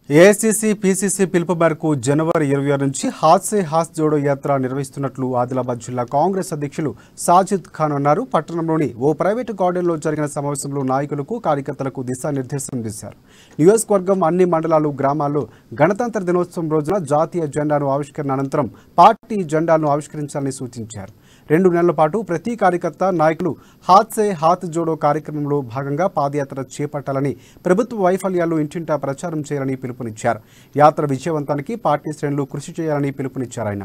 AICC PCC పిలుపు మేరకు జనవరి 26 నుంచి హాత్ సే హాత్ జోడో యాత్ర నిర్వహిస్తున్నట్లు ఆదిలాబాద్ జిల్లా కాంగ్రెస్ అధ్యక్షులు సాజిద్ ఖాన్ అన్నారు. పట్టణంలోని ఓ ప్రైవేటు గార్డెన్లో జరిగిన సమావేశంలో నాయకులకు కార్యకర్తలకు దిశానిర్దేశం చేశారు. నియోజకవర్గం అన్ని మండలాలు గ్రామాల్లో గణతంత్ర దినోత్సవం రోజున జాతీయ జెండాను ఆవిష్కరణ అనంతరం పార్టీ జెండాను ఆవిష్కరించాలని సూచించారు. 2 నెలల పాటు ప్రతి కార్యకర్త నాయకులు హాత్ సే హాత్ జోడో కార్యక్రమంలో భాగంగా పాదయాత్ర చేపట్టాలని, ప్రభుత్వ వైఫల్యాలు ఇంటింటా ప్రచారం చేయాలని పిలుపునిచ్చారు. యాత్ర విజయవంతానికి పార్టీ శ్రేణులు కృషి చేయాలని పిలుపునిచ్చారు. ఆయన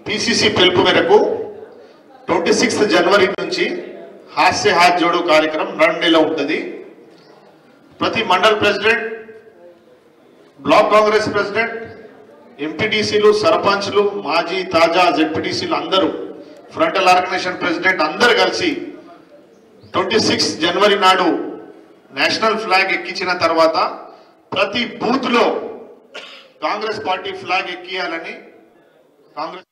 పీసీసీ పిలుపు మేరకు 26 జనవరి నుంచి హాత్ సే హాత్ జోడో కార్యక్రమం 2 నెలలు ఉంటుంది. ప్రతి mandal president, block Congress president, ఎంపీటీసీలు, సర్పంచ్లు, మాజీ తాజా జెడ్పీటీసీలు అందరూ, ఫ్రంటల్ ఆర్గనైజేషన్ ప్రెసిడెంట్ అందరు కలిసి 26 జనవరి నాడు నేషనల్ ఫ్లాగ్ ఎక్కించిన తర్వాత ప్రతి బూత్ లో కాంగ్రెస్ పార్టీ ఫ్లాగ్ ఎక్కియాలని కాంగ్రెస్.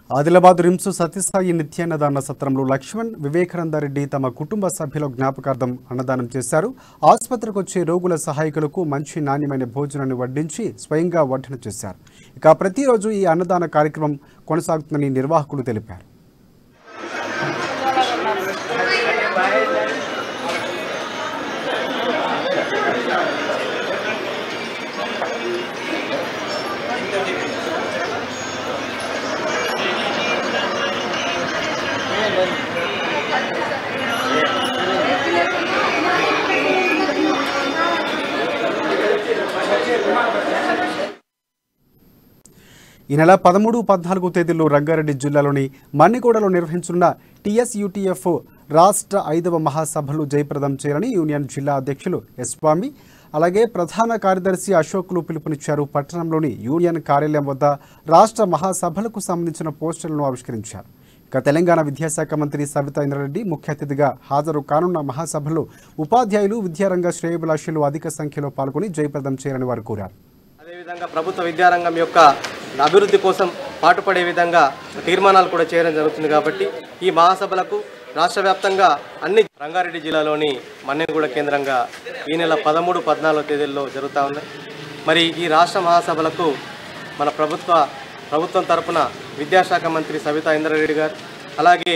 ఆదిలాబాద్ రిమ్స్ సత్యసాయి నిత్యాన్నదాన సత్రంలో లక్ష్మణ్ వివేకానందరెడ్డి తమ కుటుంబ సభ్యుల జ్ఞాపకార్థం అన్నదానం చేశారు. ఆసుపత్రికి వచ్చే రోగుల సహాయకులకు మంచి నాణ్యమైన భోజనాన్ని వడ్డించి స్వయంగా వడ్డన చేశారు. ఇక ప్రతిరోజు ఈ అన్నదాన కార్యక్రమం కొనసాగుతుందని నిర్వాహకులు తెలిపారు. ఈ నెల 13, 14 తేదీల్లో రంగారెడ్డి జిల్లాలోని మన్నిగూడలో నిర్వహించనున్న టీఎస్యూటీఎఫ్ రాష్ట్ర 5వ మహాసభలు జయప్రదం చేయాలని యూనియన్ జిల్లా అధ్యక్షులు ఎస్ స్వామి, అలాగే ప్రధాన కార్యదర్శి అశోక్లు పిలుపునిచ్చారు. పట్టణంలోని యూనియన్ కార్యాలయం వద్ద రాష్ట్ర మహాసభలకు సంబంధించిన పోస్టర్లను ఆవిష్కరించారు. ఇక తెలంగాణ విద్యాశాఖ మంత్రి సబితా ఇంద్రారెడ్డి ముఖ్య అతిథిగా హాజరు కానున్న మహాసభలో ఉపాధ్యాయులు, విద్యారంగ శ్రేయోభిలాషులు అధిక సంఖ్యలో పాల్గొని జయప్రదం చేయాలని వారు కోరారు. అదేవిధంగా ప్రభుత్వ విద్యారంగం యొక్క అభివృద్ధి కోసం పాటుపడే విధంగా తీర్మానాలు కూడా చేయడం జరుగుతుంది. కాబట్టి ఈ మహాసభలకు రాష్ట్ర వ్యాప్తంగా అన్ని రంగారెడ్డి జిల్లాలోని మన్నెగూడ కేంద్రంగా ఈ నెల 13, 14 తేదీల్లో జరుగుతూ ఉన్నాయి. మరి ఈ రాష్ట్ర మహాసభలకు మన ప్రభుత్వం తరపున విద్యాశాఖ మంత్రి సబితా ఇంద్రారెడ్డి గారు, అలాగే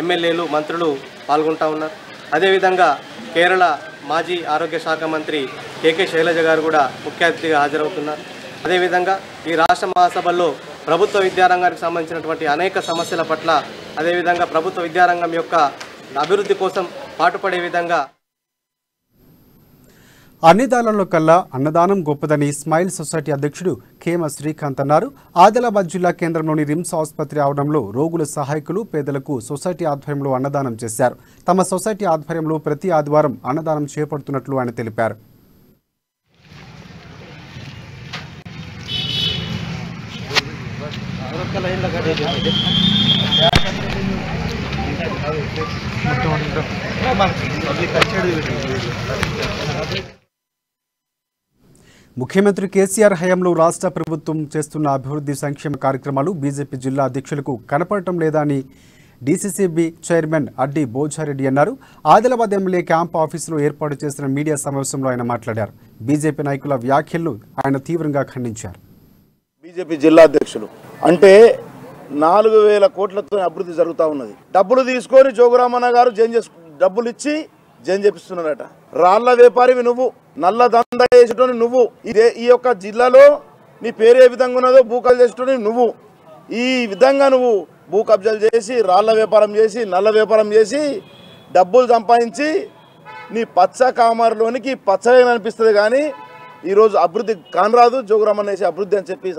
ఎమ్మెల్యేలు, మంత్రులు పాల్గొంటూ ఉన్నారు. అదేవిధంగా కేరళ మాజీ ఆరోగ్య శాఖ మంత్రి కేకే శైలజ గారు కూడా ముఖ్య అతిథిగా హాజరవుతున్నారు. అదేవిధంగా ఈ రాష్ట్ర మహాసభల్లో ప్రభుత్వ విద్యారంగానికి సంబంధించినటువంటి అనేక సమస్యల పట్ల, అదేవిధంగా ప్రభుత్వ విద్యారంగం యొక్క అభివృద్ధి కోసం పాటుపడే విధంగా అన్ని దానాల్లో కల్లా అన్నదానం గొప్పదని స్మైల్ సొసైటీ అధ్యక్షుడు కేమ శ్రీకాంత్ అన్నారు. ఆదిలాబాద్ జిల్లా కేంద్రంలోని రిమ్స్ ఆసుపత్రి ఆవరణంలో రోగుల సహాయకులు, పేదలకు సొసైటీ ఆధ్వర్యంలో అన్నదానం చేశారు. తమ సొసైటీ ఆధ్వర్యంలో ప్రతి ఆదివారం అన్నదానం చేపడుతున్నట్లు ఆయన తెలిపారు. ముఖ్యమంత్రి కేసీఆర్ హయాంలో రాష్ట్ర ప్రభుత్వం చేస్తున్న అభివృద్ధి సంక్షేమ కార్యక్రమాలు బీజేపీ జిల్లా అధ్యక్షులకు కనపడటం లేదా అని డీసీసీబీ చైర్మన్ అడ్డి బోజారెడ్డి అన్నారు. ఆదిలాబాద్ ఎమ్మెల్యే క్యాంప్ ఆఫీసులో ఏర్పాటు చేసిన మీడియా సమావేశంలో ఆయన మాట్లాడారు. బీజేపీ నాయకుల వ్యాఖ్యలు ఆయన తీవ్రంగా ఖండించారు. బీజేపీ జిల్లా అధ్యక్షులు అంటే 4000 కోట్లతో అభివృద్ధి జరుగుతూ ఉన్నది. డబ్బులు తీసుకొని జోగురామన్న గారు డబ్బులు ఇచ్చి జైన్ చేపిస్తున్నారట. రాళ్ల వ్యాపారివి నువ్వు, నల్ల దందా చేసేటోని నువ్వు, ఈ యొక్క జిల్లాలో నీ పేరు ఏ విధంగా ఉన్నదో భూ కబ్జా చేసేటోని నువ్వు. ఈ విధంగా నువ్వు భూ కబ్జాలు చేసి, రాళ్ల వ్యాపారం చేసి, నల్ల వ్యాపారం చేసి డబ్బులు సంపాదించి నీ పచ్చ కామర్లోనికి పచ్చగా అనిపిస్తుంది. కానీ ఈరోజు అభివృద్ధి కానరాదు. జోగురామన్న చేసే అభివృద్ధి అని చెప్పి